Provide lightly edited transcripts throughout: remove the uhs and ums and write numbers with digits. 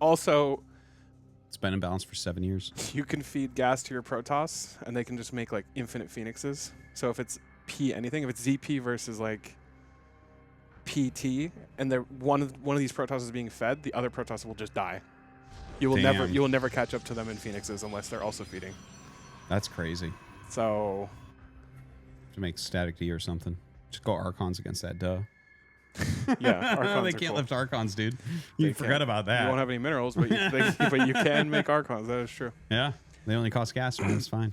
Also, it's been in balance for 7 years. you can feed gas to your Protoss, and they can just make like infinite Phoenixes. So if it's P anything, if it's ZP versus like PT, and they're one of these Protoss is being fed, the other Protoss will just die. You will never catch up to them in Phoenixes unless they're also feeding. That's crazy. So to make static D or something, just go Archons against that. Duh. Yeah, Archons they can't cool. lift Archons, dude. You forgot about that. You won't have any minerals, but but you can make Archons. That is true. Yeah, they only cost gas, man. It's fine.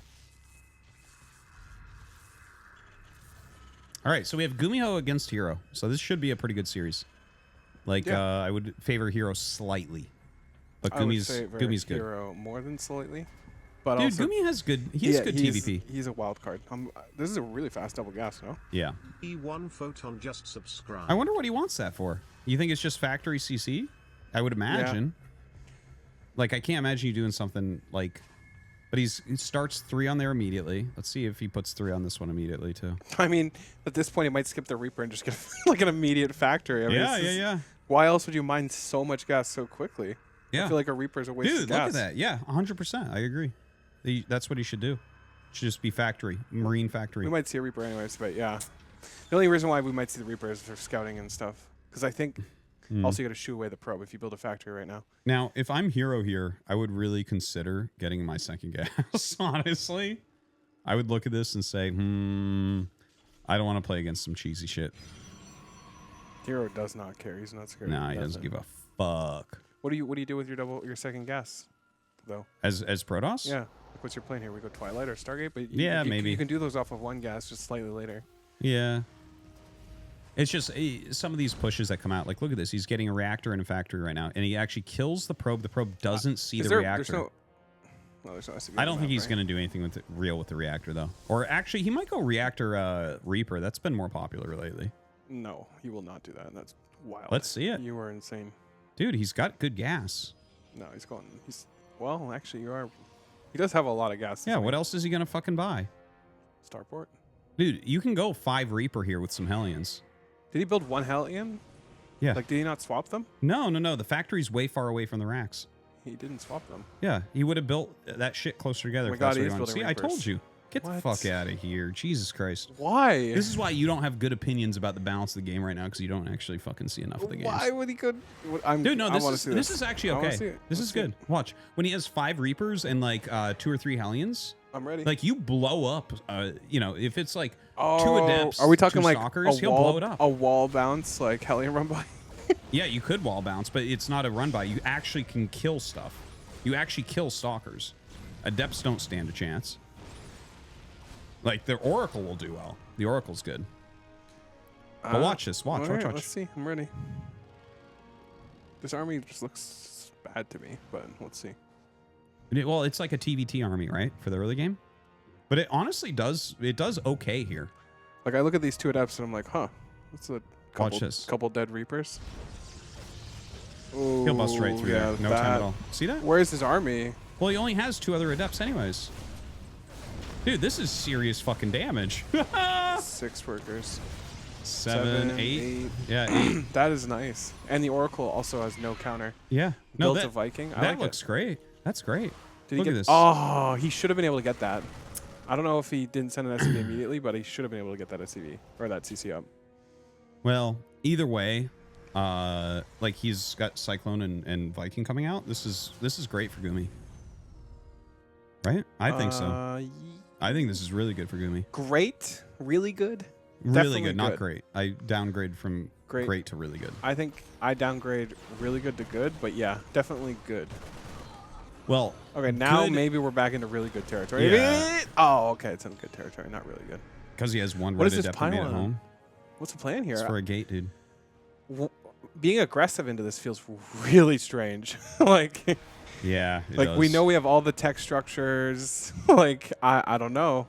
All right, so we have Gumiho against herO. So this should be a pretty good series. Like, I would favor herO slightly, but Gumi's good. herO more than slightly, but dude, also, Gumi has good. He has good TVP. He's a wild card. This is a really fast double gas, no? Yeah. E1 Photon just subscribe. I wonder what he wants that for. You think it's just factory CC? I would imagine. Yeah. Like, I can't imagine you doing something like. But he starts 3 on there immediately. Let's see if he puts 3 on this one immediately, too. I mean, at this point, he might skip the Reaper and just get like an immediate factory. I mean, yeah. Why else would you mine so much gas so quickly? Yeah. I feel like a Reaper is a waste of gas. Dude, look at that. Yeah, 100%. I agree. That's what he should do. Should just be factory, marine factory. We might see a Reaper anyways, but yeah. The only reason why we might see the Reaper is for scouting and stuff. Because I think also you got to shoo away the probe if you build a factory right now. Now, if I'm herO here, I would really consider getting my second gas, honestly. I would look at this and say, I don't want to play against some cheesy shit. herO does not care. He's not scared. Nah, he doesn't give a fuck. What do you do with your second gas, though? As Protoss? Yeah. Like, what's your plan here? We go Twilight or Stargate? But maybe. You can do those off of one gas just slightly later. Yeah. It's just some of these pushes that come out. Like, look at this. He's getting a reactor in a factory right now, and he actually kills the probe. The probe doesn't see the reactor. There's no I don't think he's going to do anything with the reactor, though. Or actually, he might go reactor Reaper. That's been more popular lately. No, he will not do that. That's wild. Let's see it. You are insane. Dude, he's got good gas. No, well, actually, he does have a lot of gas. Yeah, what else is he going to fucking buy? Starport. Dude, you can go 5 Reaper here with some Hellions. Did he build 1 Hellion? Yeah. Like, did he not swap them? No. The factory's way far away from the racks. He didn't swap them. Yeah, he would have built that shit closer together. Oh my God, he is building See, I told you. Get the fuck out of here. Jesus Christ. Why? This is why you don't have good opinions about the balance of the game right now, because you don't actually fucking see enough of the game. Why would he go? Dude, no, this is actually okay. This is good. Watch. When he has 5 Reapers and like 2 or 3 Hellions, I'm ready. Like, you blow up, if it's like 2 Adepts, are we talking 2 like Stalkers, he'll blow it up. A wall bounce, like Hellion run by? Yeah, you could wall bounce, but it's not a run by. You actually can kill stuff. You actually kill Stalkers. Adepts don't stand a chance. Like, the Oracle will do well. The Oracle's good. But watch this. Watch. Let's see. I'm ready. This army just looks bad to me, but let's see. Well, it's like a TVT army, right? For the early game. But it honestly does. It does okay here. Like, I look at these 2 Adepts and I'm like, huh. That's a couple dead Reapers. He'll bust right through there. No time at all. See that? Where's his army? Well, he only has 2 other Adepts anyways. Dude, this is serious fucking damage. 6 workers. 7, 8. Yeah, 8. That is nice. And the Oracle also has no counter. Yeah. No, built a Viking. That looks great. That's great. Look at this. Oh, he should have been able to get that. I don't know if he didn't send an SCV immediately, but he should have been able to get that SCV or that CC up. Well, either way, like, he's got Cyclone and Viking coming out. This is great for Gumi. Right? I think so. I think this is really good for Gumi. Great? Really good? Really Definitely good, not great. I downgrade from great to really good. I think I downgrade really good to good, but yeah, definitely good. Well, okay, now maybe we're back into really good territory. Yeah. Oh, okay, it's in good territory, not really good. Because he has 1 red Adept made at home. What's the plan here? It's for a gate, dude. Being aggressive into this feels really strange. Like, yeah, like does. We know we have all the tech structures. Like, I don't know.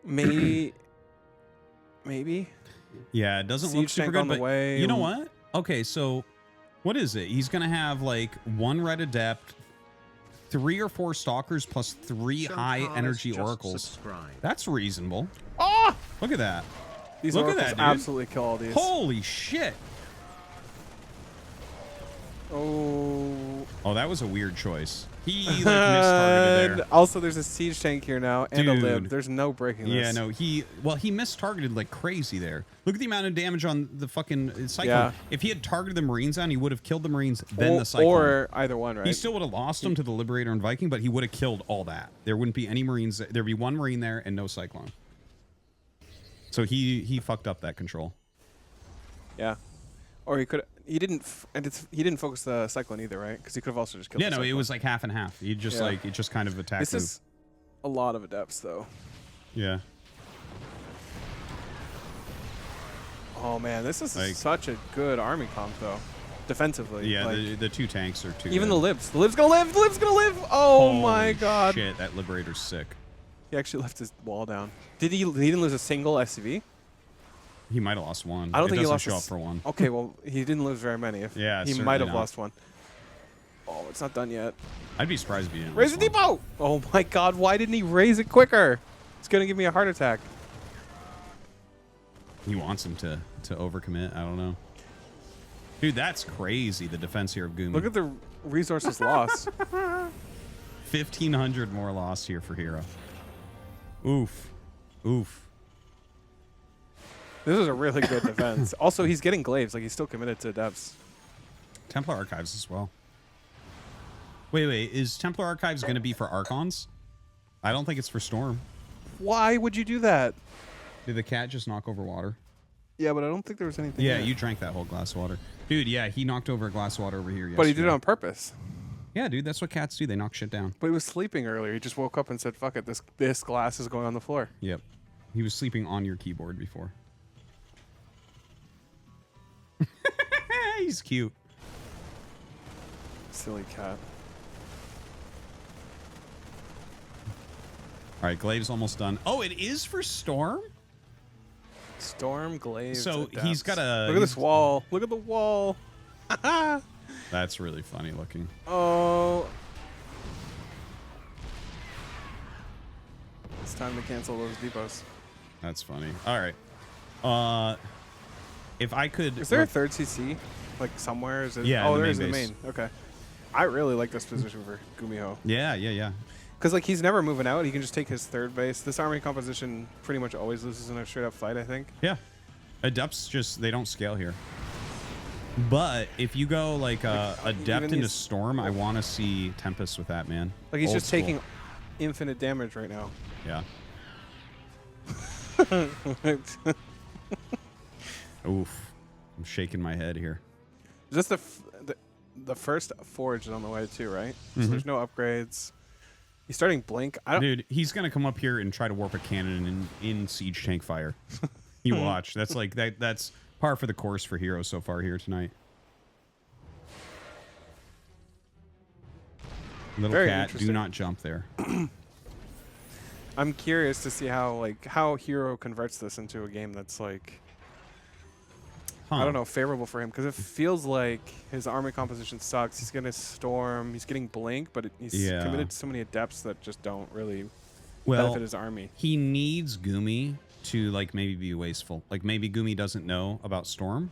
Maybe. Yeah, it doesn't Siege look super good. on the way. You know what? Okay, so what is it? He's gonna have like 1 red Adept, 3 or 4 Stalkers plus 3 high energy Oracles. That's reasonable. Oh! Look at that. These Look Oracles at that, dude. Absolutely kill all these. Holy shit. Oh. Oh, that was a weird choice. He like mistargeted And there. also, there's a siege tank here now and a lib. Dude. There's no breaking Yeah, this. no, he mistargeted like crazy there. Look at the amount of damage on the fucking Cyclone. Yeah. If he had targeted the Marines down, he would have killed the Marines, then the Cyclone. Or either one, right? He still would have lost them to the Liberator and Viking, but he would have killed all that. There wouldn't be any Marines. There'd be one Marine there and no Cyclone. So he fucked up that control. Yeah. Or he could. He didn't. He didn't focus the Cyclone either, right? Because he could have also just killed. Yeah, the no, it Cyclone. was like half and half. He just it just kind of attacked. This is a lot of adepts, though. Yeah. Oh man, this is Like- such a good army comp, though. Defensively. Yeah, like, the two tanks are too. even good. the libs. The lib's gonna live. The lib's gonna live. Oh my Holy god. Shit, that Liberator's sick. He actually left his wall down. Did he? He didn't lose a single SCV. He might have lost one. I don't It think he doesn't lost show a up for one. Okay, well he didn't lose very many. If Yeah, he certainly might have not. lost one. Oh, it's not done yet. I'd be surprised if he didn't. Raise the lose one. depot! Oh my god, why didn't he raise it quicker? It's gonna give me a heart attack. He wants him to overcommit. I don't know. Dude, that's crazy. The defense here of Gumi. Look at the resources lost. 1,500 more lost here for herO. Oof. Oof. This is a really good defense. Also, he's getting glaives. Like, he's still committed to depths. Templar Archives as well. Wait. Is Templar Archives going to be for Archons? I don't think it's for Storm. Why would you do that? Did the cat just knock over water? Yeah, but I don't think there was anything Yeah, there. you drank that whole glass of water. Dude, yeah, he knocked over a glass of water over here yesterday. But he did it on purpose. Yeah, dude, that's what cats do. They knock shit down. But he was sleeping earlier. He just woke up and said, fuck it, this glass is going on the floor. Yep. He was sleeping on your keyboard before. He's cute. Silly cat. All right, Glaive's almost done. Oh, it is for Storm? Storm, glaives, So adepts. he's got a... Look at this wall. Look at the wall. That's really funny looking. Oh. It's time to cancel those depots. That's funny. All right. If I could... Is there a third CC? Like somewhere? Is it? Yeah, Oh, in the there is main the base. main. Okay. I really like this position for Gumiho. Yeah. Because, like, he's never moving out. He can just take his third base. This army composition pretty much always loses in a straight-up fight, I think. Yeah. Adepts just... They don't scale here. But if you go, like, Adept even into these- Storm, I want to see Tempest with that, man. Like, he's Old just school. taking infinite damage right now. Yeah. Oof. I'm shaking my head here. Just the first forge is on the way, too, right? So there's no upgrades. He's starting Blink. I don't... Dude, he's gonna come up here and try to warp a cannon in siege tank fire. You watch. That's like that's par for the course for herO so far here tonight. Little Very cat, do interesting. not jump there. I'm curious to see how herO converts this into a game that's like Huh. I don't know, favorable for him because it feels like his army composition sucks. He's getting Storm, he's getting Blink, but he's Yeah. committed to so many adepts that just don't really Well, benefit his army. he needs Gumi to like maybe be wasteful. Like maybe Gumi doesn't know about Storm,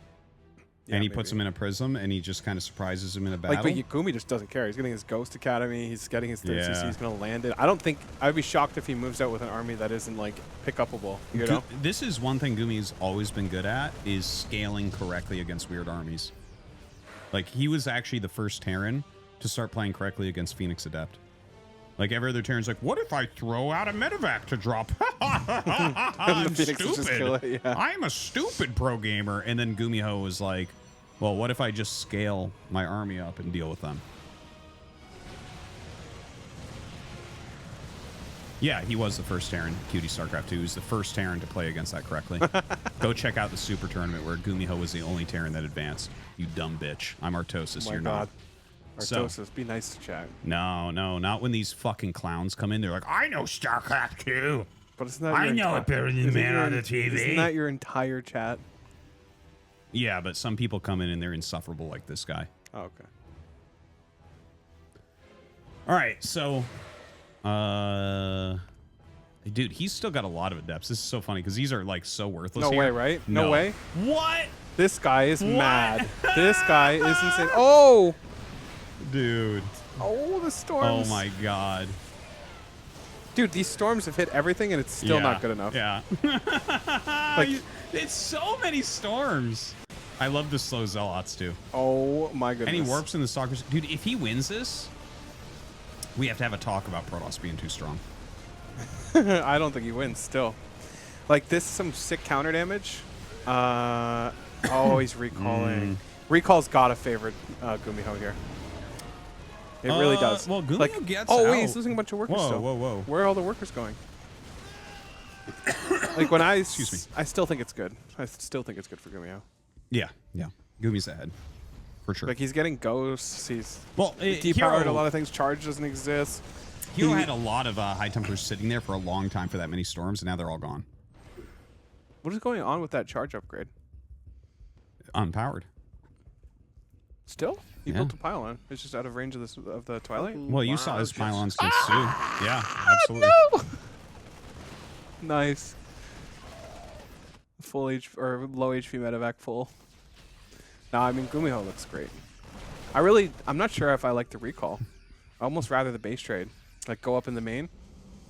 Yeah, and he puts maybe. him in a prism, and he just kind of surprises him in a battle. Like, but Gumi just doesn't care. He's getting his Ghost Academy. He's getting his 3 Yeah. CC. He's going to land it. I don't think... I'd be shocked if he moves out with an army that isn't, like, pick-upable, you know? This is one thing Gumi's always been good at, is scaling correctly against weird armies. Like, he was actually the first Terran to start playing correctly against Phoenix Adept. Like, every other Terran's like, what if I throw out a medevac to drop? I'm Phoenix will just kill stupid. it, yeah. I'm a stupid pro gamer. And then Gumiho was like, well, what if I just scale my army up and deal with them? Yeah, he was the first Terran. Cutie StarCraft II was the first Terran to play against that correctly. Go check out the Super Tournament where Gumiho was the only Terran that advanced. You dumb bitch. I'm Artosis. Oh my You're God. not. So- Artosis, be nice to chat. No, not when these fucking clowns come in. They're like, I know StarCraft II. But it's not I your know enti- it better than isn't man your- on the TV. Isn't that your entire chat? Yeah, but some people come in and they're insufferable like this guy. Oh, okay. All right, so, dude, he's still got a lot of adepts. This is so funny because these are like so worthless. No here. way, right? No way? What? This guy is mad. This guy is insane. Oh! Dude. Oh, the Oh storms. my god. Dude, these storms have hit everything, and it's still not good enough. Yeah. It's so many storms. I love the slow Zealots, too. Oh, my goodness. And he warps in the Stalkers. Dude, if he wins this, we have to have a talk about Protoss being too strong. I don't think he wins still. Like, this is some sick counter damage. Oh, he's recalling. Recall's gotta favor Gumiho here. It really does. Well, Gumiho like, gets oh, wait, out. he's losing a bunch of workers still. Whoa. Where are all the workers going? Like, when I... Excuse me. I still think it's good. I still think it's good for Gumiho. Yeah. Gumi's ahead. For sure. Like, he's getting ghosts. He's herO, depowered a lot of things. Charge doesn't exist. herO had a lot of high temperatures sitting there for a long time for that many storms, and now they're all gone. What is going on with that charge upgrade? Unpowered. Still? He Yeah. built a pylon. It's just out of range of the Twilight? Well, you saw his pylons get sued. Yeah, absolutely. No! Nice. Full H or low HP medevac full. No, I mean Gumiho looks great. I'm not sure if I like the recall. I almost rather the base trade. Like go up in the main.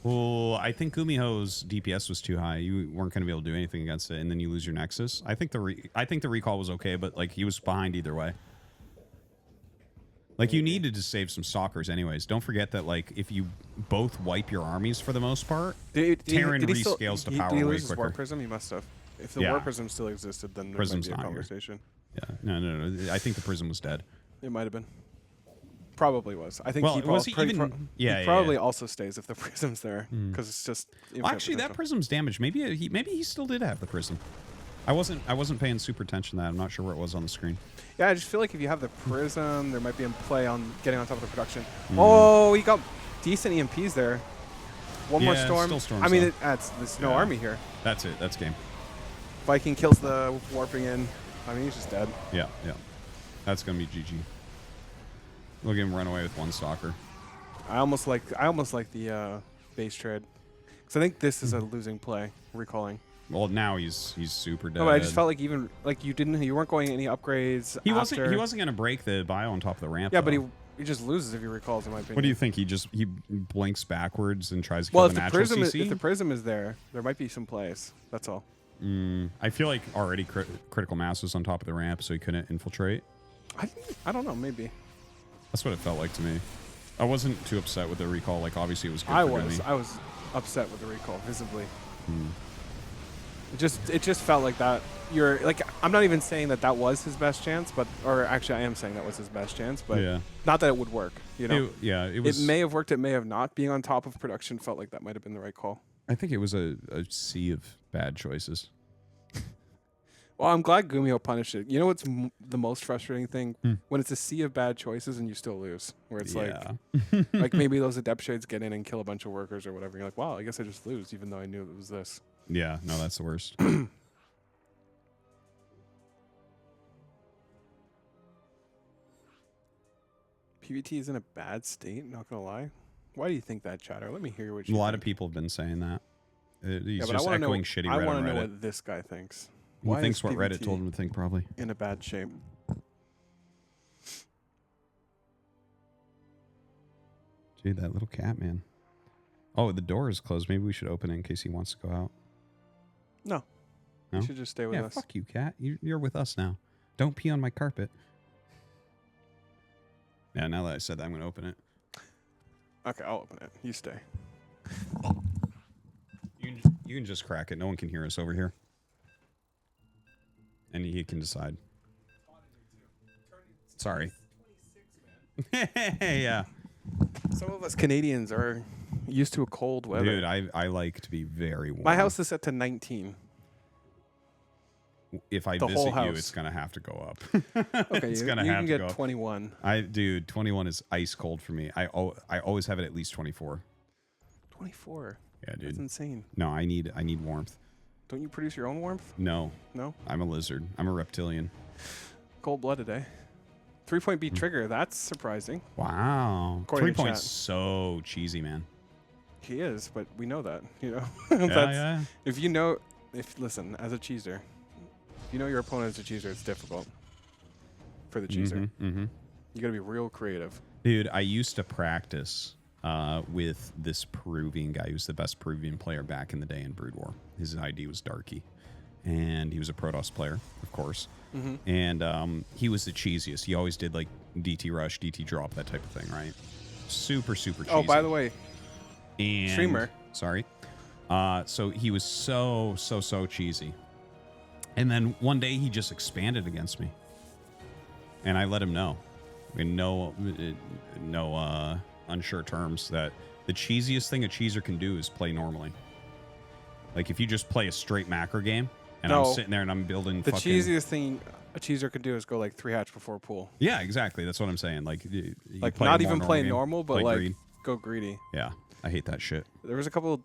Well, I think Gumiho's DPS was too high. You weren't going to be able to do anything against it, and then you lose your Nexus. I think the recall was okay, but like he was behind either way. Like you needed to save some stalkers anyways. Don't forget that like if you both wipe your armies for the most part, Terran rescales to power did he way lose his quicker. War Prism? He must have. If the Yeah. War Prism still existed, then there Prism's might be a not here. conversation. Yeah, no. I think the Prism was dead. It might have been. Probably was. I think Well, he, was he probably, even- yeah, he yeah, probably yeah. also stays if the Prism's there because it's just. Well, actually, that Prism's damaged. Maybe he still did have the Prism. I wasn't paying super attention to that. I'm not sure where it was on the screen. Yeah, I just feel like if you have the Prism, there might be a play on getting on top of the production. Oh, he got decent EMPs there. One more Yeah, storm. still storms, I mean, though. there's no Yeah. army here. That's it. That's game. Viking kills the warping in. I mean, he's just dead. Yeah. That's gonna be GG. Look at him run away with one stalker. I almost like the base trade because I think this is a losing play. Recalling. Well, now he's super dead. No, but I just felt like even like you weren't going any upgrades. he after. wasn't gonna break the bio on top of the ramp. Yeah, though. but he just loses if he recalls, in my opinion. What do you think? He blinks backwards and tries to kill Well, the if the natural prism CC? if the prism is there might be some plays. That's all. I feel like already critical mass was on top of the ramp, so he couldn't infiltrate. I don't know. Maybe. That's what it felt like to me. I wasn't too upset with the recall. Like obviously it was good. I for was. Gumi. I was upset with the recall visibly. It just felt like that. You're like I'm not even saying that was his best chance, or actually I am saying that was his best chance, but Yeah. not that it would work. You know. It was. It may have worked. It may have not. Being on top of production felt like that might have been the right call. I think it was a sea of bad choices. Well, I'm glad Gumiho punished it. You know what's the most frustrating thing? When it's a sea of bad choices and you still lose. Where it's like maybe those adept shades get in and kill a bunch of workers or whatever. You're like, wow, I guess I just lose, even though I knew it was this. Yeah, no, that's the worst. PvT is in a bad state, not gonna lie. Why do you think that, chatter? Let me hear what A you lot think. of people have been saying that. He's Yeah, but just I wanna echoing know, shitty I Reddit want on to know Reddit. what this guy thinks. He Why thinks is what Reddit PvT told him to think, probably. in a bad shape. Dude, that little cat, man. Oh, the door is closed. Maybe we should open it in case he wants to go out. No. No? You should just stay with Yeah, us. fuck you, cat. You're with us now. Don't pee on my carpet. Yeah, now that I said that, I'm going to open it. Okay, I'll open it. You stay. You can just crack it. No one can hear us over here. And he can decide. Sorry. Yeah. Some of us Canadians are used to a cold weather. Dude, I like to be very warm. My house is set to 19. If I the whole visit you, house. it's going to have to go up. Okay, It's you gonna can have to get go up. 21. Dude, 21 is ice cold for me. I always have it at least 24. 24. Yeah, dude. That's insane. No, I need warmth. Don't you produce your own warmth? No, No? I'm a lizard. I'm a reptilian. Cold-blooded, eh? 3-point beat trigger. That's surprising. Wow. According 3 to points chat. so cheesy, man. He is, but we know that, you know? Yeah. If listen, as a cheeser, if you know your opponent is a cheeser, it's difficult for the cheeser. Mm-hmm. You got to be real creative. Dude, I used to practice with this Peruvian guy. He was the best Peruvian player back in the day in Brood War. His ID was Darky. And he was a Protoss player, of course. And he was the cheesiest. He always did like DT rush, DT drop, that type of thing, right? Super, super cheesy. Oh, by the way, and, streamer. Sorry. So he was so cheesy. And then one day he just expanded against me. And I let him know, in no unsure terms, that the cheesiest thing a cheeser can do is play normally. Like if you just play a straight macro game, and I'm sitting there and I'm building the cheesiest thing a cheeser can do is go like 3 hatch before pool. Yeah, exactly. That's what I'm saying. Like play not even play normal, but like greed. go greedy. Yeah, I hate that shit. There was a couple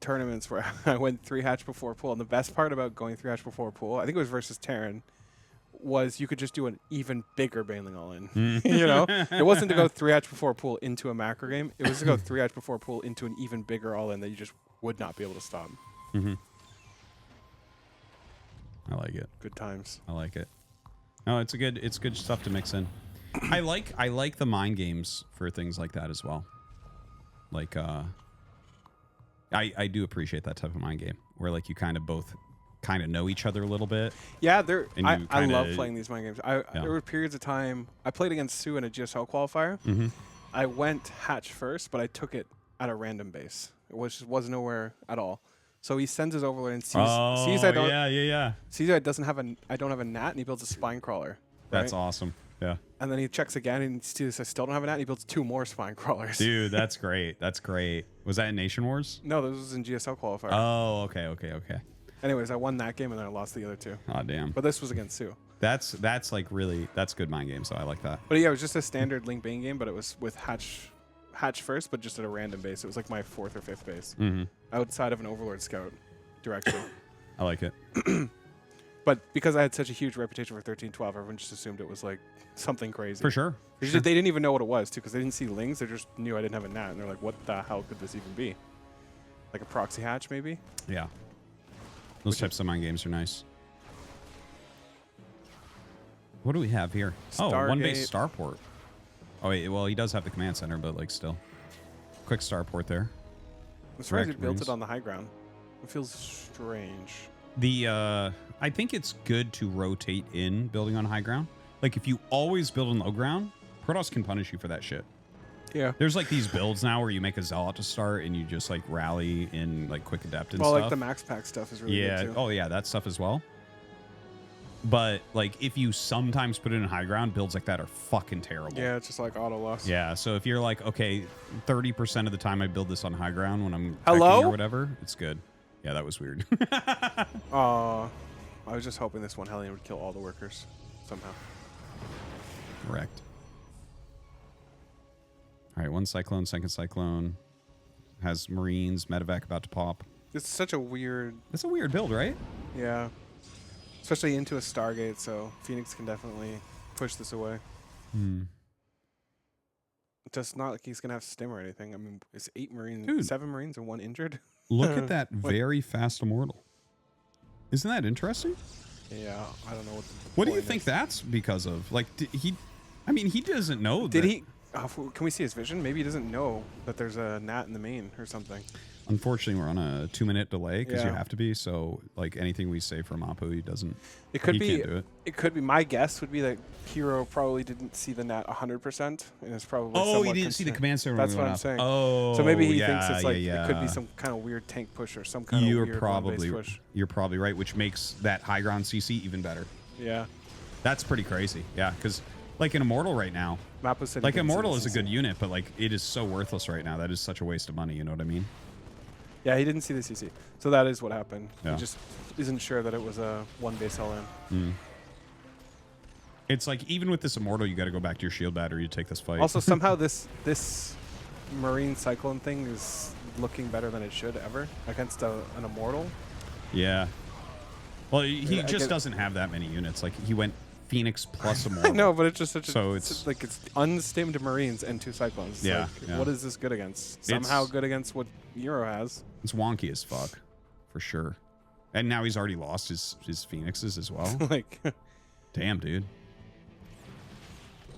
tournaments where I went 3 hatch before pool, and the best part about going 3 hatch before pool, I think it was versus Terran, was you could just do an even bigger Baneling all-in. You know, it wasn't to go 3 hatch before pool into a macro game. It was to go 3 hatch before pool into an even bigger all-in that you just would not be able to stop. I like it. Good times. I like it. No, it's good stuff to mix in. I like the mind games for things like that as well. Like I do appreciate that type of mind game where like you kind of both kind of know each other a little bit. Yeah, I kinda, love playing these mind games. There were periods of time I played against Sue in a GSL qualifier. I went hatch first, but I took it at a random base. It was nowhere at all. So he sends his overlord and sees I don't sees I don't have a nat, and he builds a spine crawler. That's right? awesome. Yeah. And then he checks again and sees I still don't have a nat, and he builds 2 more spine crawlers. Dude, that's great. That's great. Was that in Nation Wars? No, this was in GSL qualifier. Oh, okay. Anyways, I won that game and then I lost the other 2. Oh, damn. But this was against Sue. That's like really, that's good mind games, so I like that. But yeah, it was just a standard Link Bane game, but it was with hatch first, but just at a random base. It was like my 4th or 5th base. Outside of an Overlord Scout direction. I like it. But because I had such a huge reputation for 13-12, everyone just assumed it was like something crazy. For sure. They didn't even know what it was, too, because they didn't see Lings. They just knew I didn't have a nat, and they're like, what the hell could this even be? Like a proxy hatch, maybe? Yeah. Those types of mind games are nice. What do we have here? Stargate. Oh, one base starport. Oh, wait, well, he does have the command center, but like still. Quick starport there. I'm surprised he built it on the high ground. It feels strange. I think it's good to rotate in building on high ground. Like if you always build on low ground, Protoss can punish you for that shit. Yeah. There's like these builds now where you make a Zealot to start and you just like rally in like quick adept and stuff. Well, like the max pack stuff is really good too. Oh yeah, that stuff as well. But like if you sometimes put it in high ground, builds like that are fucking terrible. Yeah, it's just like auto loss. Yeah, so if you're like, okay, 30% of the time I build this on high ground when I'm Hello? or whatever, it's good. Yeah, that was weird. I was just hoping this one Hellion would kill all the workers somehow. Correct. All right, one Cyclone, second Cyclone. Has Marines, Medevac about to pop. It's such a weird... It's a weird build, right? Yeah. Especially into a Stargate, so Phoenix can definitely push this away. It's just not like he's going to have stim or anything. I mean, it's 8 Marines, Dude. 7 Marines and 1 injured. Look at that very fast Immortal. Isn't that interesting? Yeah, I don't know what the What do point you think is. that's because of? Like, he doesn't know. Did he... can we see his vision? Maybe he doesn't know that there's a gnat in the main or something. Unfortunately, we're on a 2-minute delay because you Yeah. have to be. So, like, anything we say from Mapu, he doesn't. It could he be. can't do it. It could be. My guess would be that herO probably didn't see the gnat 100%, and is probably. Oh, he somewhat didn't see the concerned. command center. That's when what we I'm went saying. up. Oh, So maybe he yeah, thinks it's like yeah, it could be yeah. some kind of weird tank push or some kind of weird one-base push. You're probably right, which makes that high ground CC even better. Yeah. That's pretty crazy. Yeah, because like an Immortal right now, Mapu said he like didn't see Immortal the is a CC. good unit, but like it is so worthless right now. That is such a waste of money. You know what I mean? Yeah, he didn't see the CC. So that is what happened. Yeah. He just isn't sure that it was a one-base LN. It's like even with this Immortal, you got to go back to your shield battery to take this fight. Also, somehow this Marine Cyclone thing is looking better than it should ever against an Immortal. Yeah. Well, he I just get- doesn't have that many units. Like he went Phoenix plus Immortal. No, but it's just such So a it's- like it's unstimmed Marines and 2 Cyclones. Yeah, Like, yeah. What is this good against? Somehow good against what herO has. It's wonky as fuck, for sure. And now he's already lost his Phoenixes as well. Like, Damn, dude.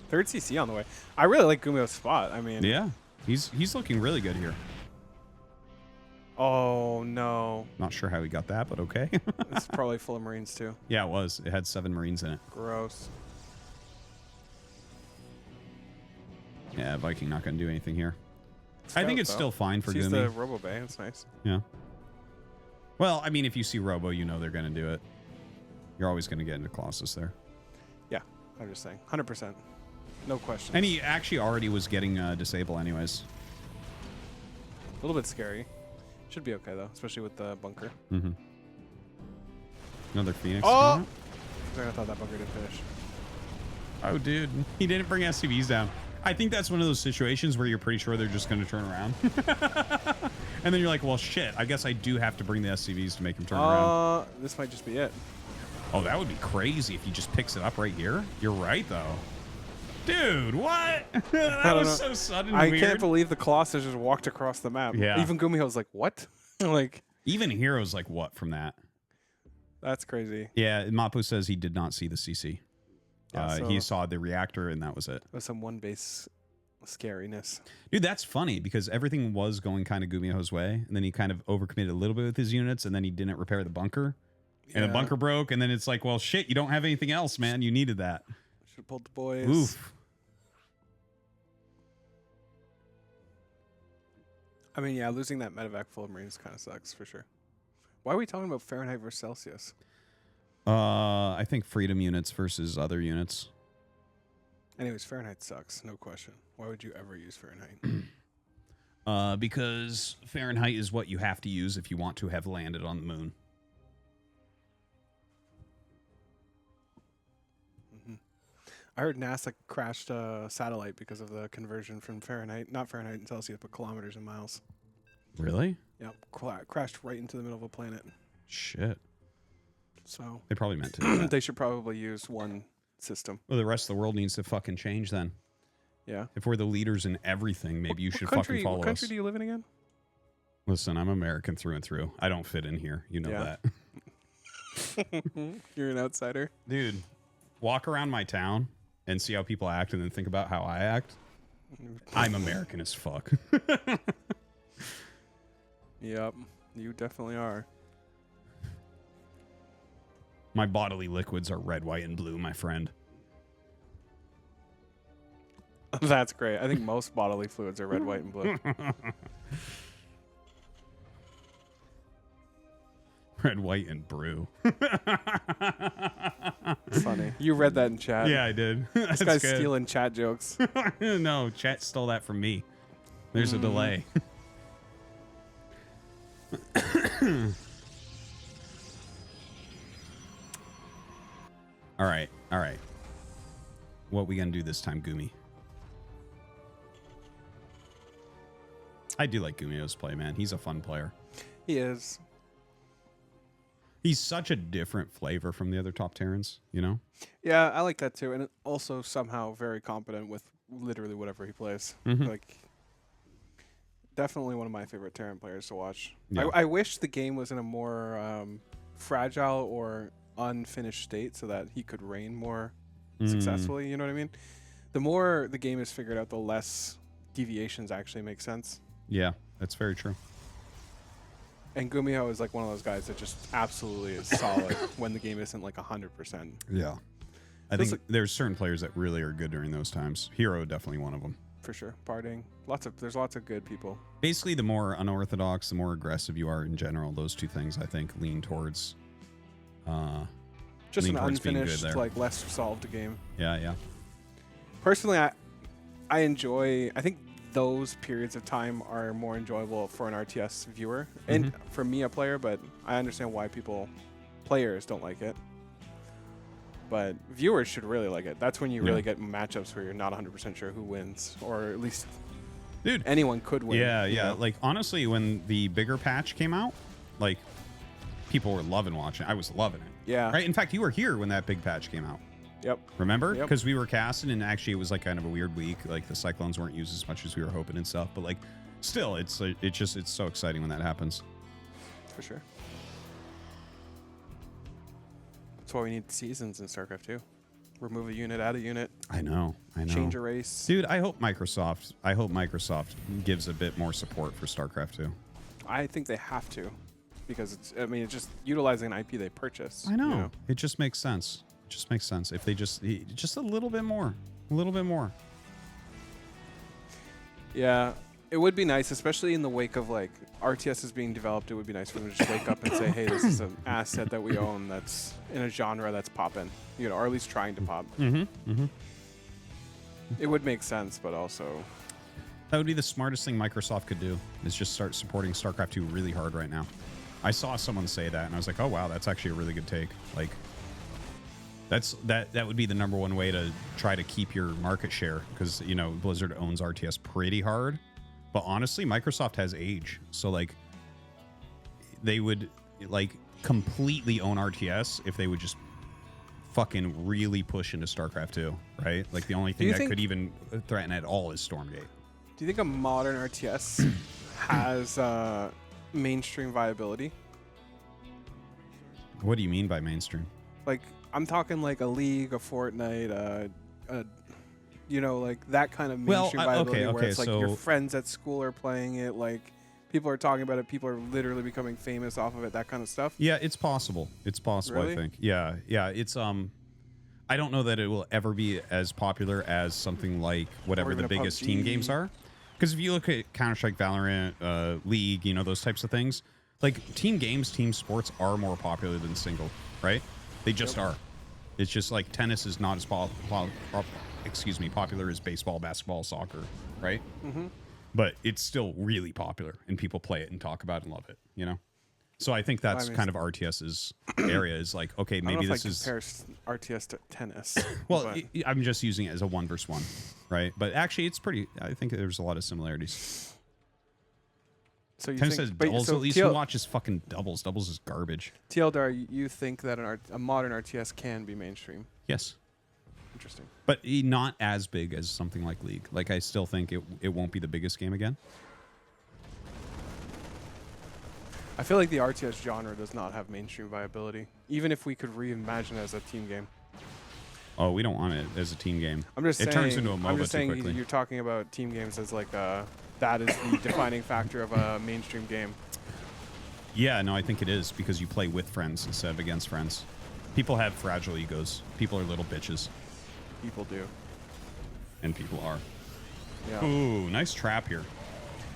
Third CC on the way. I really like Gumiho's spot. I mean, Yeah, he's looking really good here. Oh no. Not sure how he got that, but okay. It's probably full of Marines too. Yeah, it was. It had 7 Marines in it. Gross. Yeah, Viking not going to do anything here. Scout, I think it's though. still fine for Sees Gumi. the Robo Bay. It's nice. Yeah. Well, I mean, if you see Robo, you know they're going to do it. You're always going to get into Colossus there. Yeah, I'm just saying. 100%. No question. And he actually already was getting Disable anyways. A little bit scary. Should be okay, though, especially with the bunker. Mm-hmm. Another Phoenix. Oh! I thought that bunker didn't finish. Oh, dude. He didn't bring SCVs down. I think that's one of those situations where you're pretty sure they're just going to turn around. And then you're like, well, shit, I guess I do have to bring the SCVs to make him turn around. This might just be it. Oh, that would be crazy if he just picks it up right here. You're right, though. Dude, what? That was so sudden and weird. I can't believe the Colossus just walked across the map. Yeah. Even Gumiho's like, what? Like, even hero's like, what from that? That's crazy. Yeah, Mapu says he did not see the CC. So he saw the reactor, and that was it. It was some one-base scariness. Dude, that's funny because everything was going kind of Gumiho's way, and then he kind of overcommitted a little bit with his units, and then he didn't repair the bunker, and the bunker broke, and then it's like, well, shit, you don't have anything else, man. You needed that. Should have pulled the boys. Oof. I mean, yeah, losing that medevac full of Marines kind of sucks, for sure. Why are we talking about Fahrenheit versus Celsius? I think freedom units versus other units. Anyways, Fahrenheit sucks, no question. Why would you ever use Fahrenheit? Because Fahrenheit is what you have to use if you want to have landed on the moon. I heard NASA crashed a satellite because of the conversion from Fahrenheit, not Fahrenheit and Celsius, but kilometers and miles. Really? Yep, crashed right into the middle of a planet. Shit. So They probably meant to do that. they should probably use one system. Well, the rest of the world needs to fucking change then. Yeah. If we're the leaders in everything, maybe you should fucking follow us. What country do you live in again? Listen, I'm American through and through. I don't fit in here. You know Yeah. that. You're an outsider. Dude, walk around my town and see how people act and then think about how I act. I'm American as fuck. Yep, you definitely are. My bodily liquids are red, white, and blue, my friend. That's great. I think most bodily fluids are red, white, and blue. Red, white, and brew. Funny. You read that in chat. Yeah, I did. This guy's stealing chat jokes. No, chat stole that from me. There's a delay. All right. What we gonna do this time, Gumi? I do like Gumiho's play, man. He's a fun player. He is. He's such a different flavor from the other top Terrans, you know? Yeah, I like that too. And also somehow very competent with literally whatever he plays. Like, definitely one of my favorite Terran players to watch. Yeah. I wish the game was in a more fragile or unfinished state so that he could reign more successfully. You know what I mean? The more the game is figured out, the less deviations actually make sense. Yeah, that's very true. And Gumiho is like one of those guys that just absolutely is solid when the game isn't like 100%. Yeah. I think there's certain players that really are good during those times. herO definitely one of them. For sure. Partying. There's lots of good people. Basically, the more unorthodox, the more aggressive you are in general. Those two things, I think, lean towards Just lean an towards being good unfinished, there. like less solved game. Yeah. Personally, I enjoy. I think those periods of time are more enjoyable for an RTS viewer and for me, a player. But I understand why players don't like it. But viewers should really like it. That's when you really get matchups where you're not 100% sure who wins, or at least, dude, anyone could win. Yeah. You know? Like honestly, when the bigger patch came out, like people were loving watching. I was loving it. Yeah. Right. In fact, you were here when that big patch came out. Yep. Remember? Yep. Because we were casting, and actually it was like kind of a weird week. Like the cyclones weren't used as much as we were hoping and stuff. But like, still, it's so exciting when that happens. For sure. That's why we need seasons in StarCraft II. Remove a unit, add a unit. I know. Change a race. Dude, I hope Microsoft gives a bit more support for StarCraft 2. I think they have to, because it's just utilizing an IP they purchased. I know. It just makes sense. It just makes sense if they just a little bit more. A little bit more. Yeah. It would be nice, especially in the wake of like RTS is being developed. It would be nice for them to just wake up and say, "Hey, this is an asset that we own that's in a genre that's popping," or at least trying to pop. It would make sense, but also that would be the smartest thing Microsoft could do, is just start supporting StarCraft 2 really hard right now. I saw someone say that, and I was like, "Oh wow, that's actually a really good take." Like, that would be the number one way to try to keep your market share, because Blizzard owns RTS pretty hard. But honestly, Microsoft has age, so like they would like completely own RTS if they would just fucking really push into StarCraft 2, right? Like the only thing that could even threaten at all is Stormgate. Do you think a modern RTS has mainstream viability? What do you mean by mainstream? Like, I'm talking like a League, a Fortnite, like that kind of mainstream viability where it's like your friends at school are playing it, like people are talking about it, people are literally becoming famous off of it, that kind of stuff. Yeah, it's possible. It's possible, really? I think. Yeah. It's I don't know that it will ever be as popular as something like whatever the biggest team games are. Because if you look at Counter-Strike, Valorant, League, those types of things, like team games, team sports are more popular than single, right? They just are. It's just like tennis is not as popular as baseball, basketball, soccer, right? But it's still really popular, and people play it and talk about it and love it, So I think that's kind of RTS's area, is like, okay, maybe this is... compare RTS to tennis. Well, I'm just using it as a 1 versus 1, right? But actually, it's pretty... I think there's a lot of similarities. So you tennis think... says doubles, at least who watches fucking doubles? Doubles is garbage. TLDR, you think that a modern RTS can be mainstream? Yes. Interesting. But not as big as something like League. Like, I still think it won't be the biggest game again. I feel like the RTS genre does not have mainstream viability, even if we could reimagine it as a team game. Oh, we don't want it as a team game. I'm just saying, it turns into a MOBA I'm just saying too quickly. You're talking about team games as like that is the defining factor of a mainstream game. Yeah, no, I think it is, because you play with friends instead of against friends. People have fragile egos. People are little bitches. People do. And people are. Yeah. Ooh, nice trap here.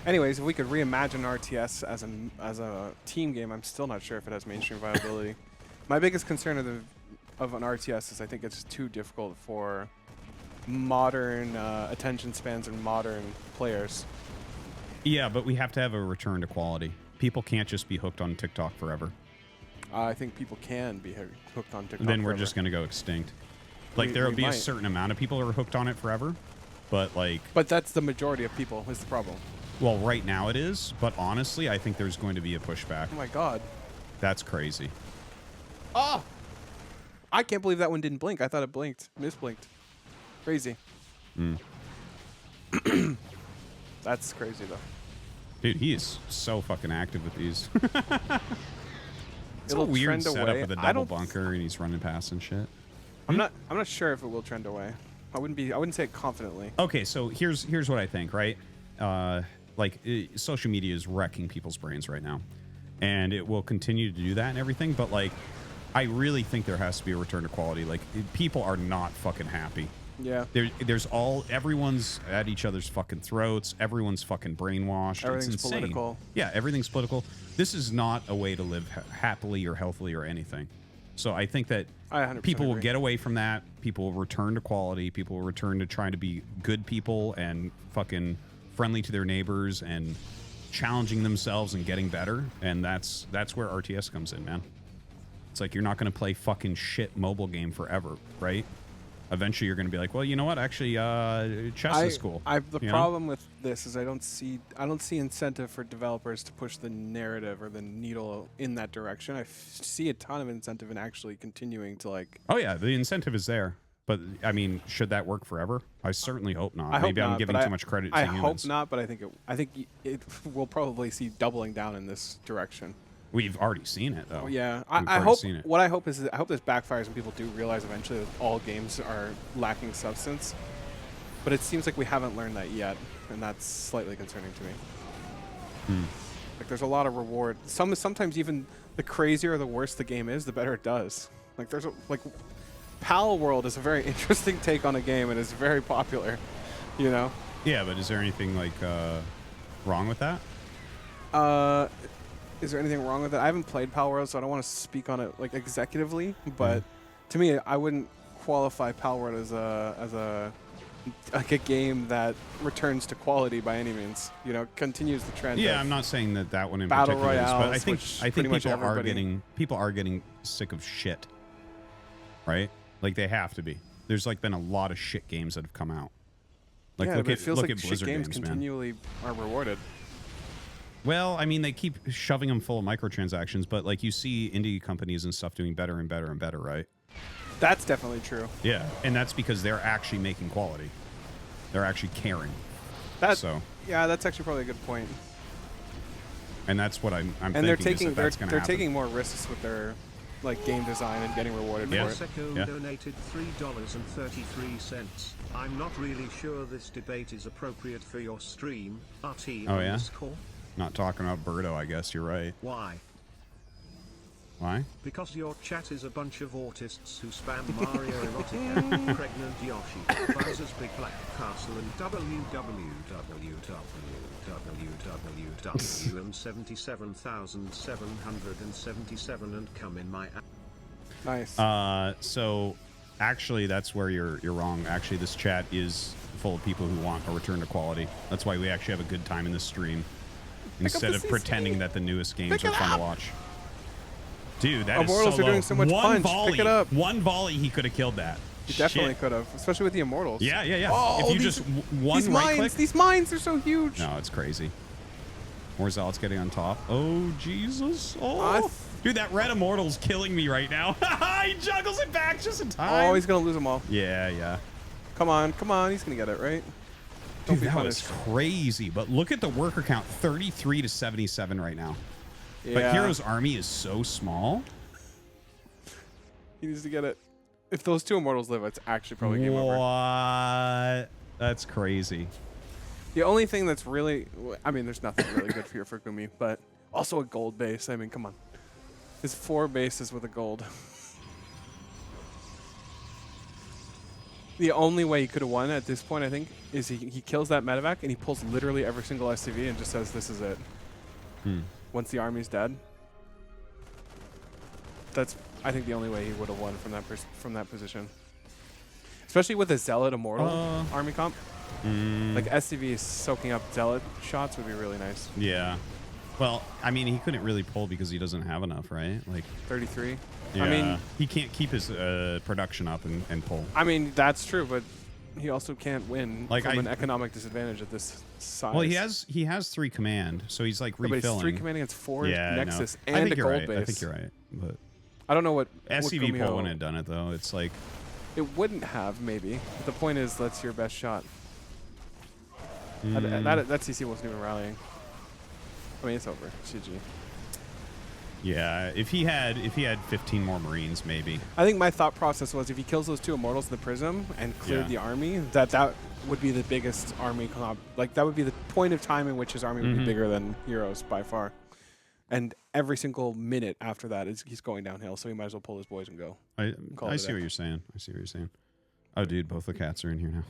Anyways, if we could reimagine RTS as a team game, I'm still not sure if it has mainstream viability. My biggest concern of an RTS is I think it's too difficult for modern attention spans and modern players. Yeah, but we have to have a return to quality. People can't just be hooked on TikTok forever. I think people can be hooked on TikTok Then we're forever. just going to go extinct. Like, there will be a certain amount of people who are hooked on it forever, but like... But that's the majority of people, is the problem. Well, right now it is, but honestly, I think there's going to be a pushback. Oh my god. That's crazy. Oh! I can't believe that one didn't blink. I thought it blinked. Misblinked. Crazy. That's crazy, though. Dude, he is so fucking active with these. It's a It'll weird trend setup away. with a double bunker, and he's running past and shit. I'm not sure if it will trend away. I wouldn't say it confidently. Okay, so here's what I think, right? Social media is wrecking people's brains right now, and it will continue to do that and everything, but like, I really think there has to be a return to quality. Like, people are not fucking happy. Yeah. Everyone's at each other's fucking throats. Everyone's fucking brainwashed. Everything's it's insane. political. Yeah, everything's political. This is not a way to live happily or healthily or anything. So I think that people will get away from that. People will return to quality. People will return to trying to be good people and fucking friendly to their neighbors and challenging themselves and getting better. And that's where RTS comes in, man. It's like, you're not going to play fucking shit mobile game forever, right? Eventually you're going to be like, well, you know what? Actually, chess is cool. The problem with this is I don't see incentive for developers to push the narrative or the needle in that direction. I see a ton of incentive in actually continuing to like. Oh yeah, the incentive is there, but I mean, should that work forever? I certainly hope not. Maybe I'm giving too much credit to humans. I hope not, but I think it will probably see doubling down in this direction. We've already seen it, though. Oh, yeah. We've I already hope, seen it. what I hope is that, I hope this backfires and people do realize eventually that all games are lacking substance. But it seems like we haven't learned that yet, and that's slightly concerning to me. Like, there's a lot of reward. Sometimes even the crazier or the worse the game is, the better it does. Like, there's like, Pal World is a very interesting take on a game, and it's very popular, you know? Yeah, but is there anything, like, wrong with that? Is there anything wrong with it? I haven't played Pal World, so I don't want to speak on it, like, executively, but to me, I wouldn't qualify Pal World as a game that returns to quality by any means. You know, continues the trend. Yeah, I'm not saying that one in Battle particular is, but I Royales, think which pretty much people are getting sick of shit, right? Like they have to be. There's like been a lot of shit games that have come out. Like yeah, look but it feels at like shit Blizzard games man. continually are rewarded. Well, I mean, they keep shoving them full of microtransactions, but like you see indie companies and stuff doing better and better and better, right? That's definitely true. Yeah, and that's because they're actually making quality. They're actually caring. Yeah, that's actually probably a good point. And that's what I'm and thinking. they're taking they're taking more risks with their like game design and getting rewarded for it. Mexico donated $3.33. I'm not really sure this debate is appropriate for your stream. RT Oh yeah. underscore? Not talking about Birdo, I guess you're right. Why? Why? Because your chat is a bunch of autists who spam Mario Erotica, Pregnant Yoshi, Bowser's Big Black Castle, and www.77,777 and come in my app. Nice. So actually that's where you're wrong. Actually, this chat is full of people who want a return to quality. That's why we actually have a good time in this stream. Instead of pretending that the newest games are fun to watch. Dude, that Immortals is so are doing so much punch. Volley, Pick it up. One volley, he could have killed that. He definitely could have, especially with the Immortals. Yeah, yeah, yeah. Oh, if you just one right click. These mines are so huge. No, it's crazy. More Zealots getting on top. Oh, Jesus. Oh. Dude, that red Immortal's killing me right now. He juggles it back just in time. Oh, he's going to lose them all. Yeah, yeah. Come on. He's going to get it, right? Dude, that was crazy. But look at the worker count, 33 to 77 right now. Yeah. But hero's army is so small. He needs to get it. If those two Immortals live, it's actually probably game over. What? That's crazy. The only thing that's really... I mean, there's nothing really good here for Gumi, but also a gold base. I mean, come on. It's 4 bases with a gold. The only way he could have won at this point, I think, is he kills that medevac and he pulls literally every single SCV and just says, this is it. Once the army's dead. That's, I think, the only way he would have won from that position. Especially with a Zealot Immortal army comp. Like SCV soaking up Zealot shots would be really nice. Yeah. Well, I mean, he couldn't really pull because he doesn't have enough, right? Like 33. Yeah, I mean, he can't keep his production up and pull. I mean, that's true, but he also can't win like from an economic disadvantage at this size. Well, he has 3 command, so he's like refilling. But he's 3 command against 4 Nexus no. and a gold base. I think you're right, but I don't know what SCV Gumiho, pull wouldn't have done it though. It's like it wouldn't have maybe. But the point is, that's your best shot. That CC wasn't even rallying. I mean, it's over. GG. Yeah, if he had 15 more Marines, maybe. I think my thought process was if he kills those 2 Immortals in the Prism and cleared the army, that would be the biggest army comp. Like, that would be the point of time in which his army would be bigger than hero's by far. And every single minute after that, he's going downhill, so he might as well pull his boys and go. I see what you're saying. Oh, dude, both the cats are in here now.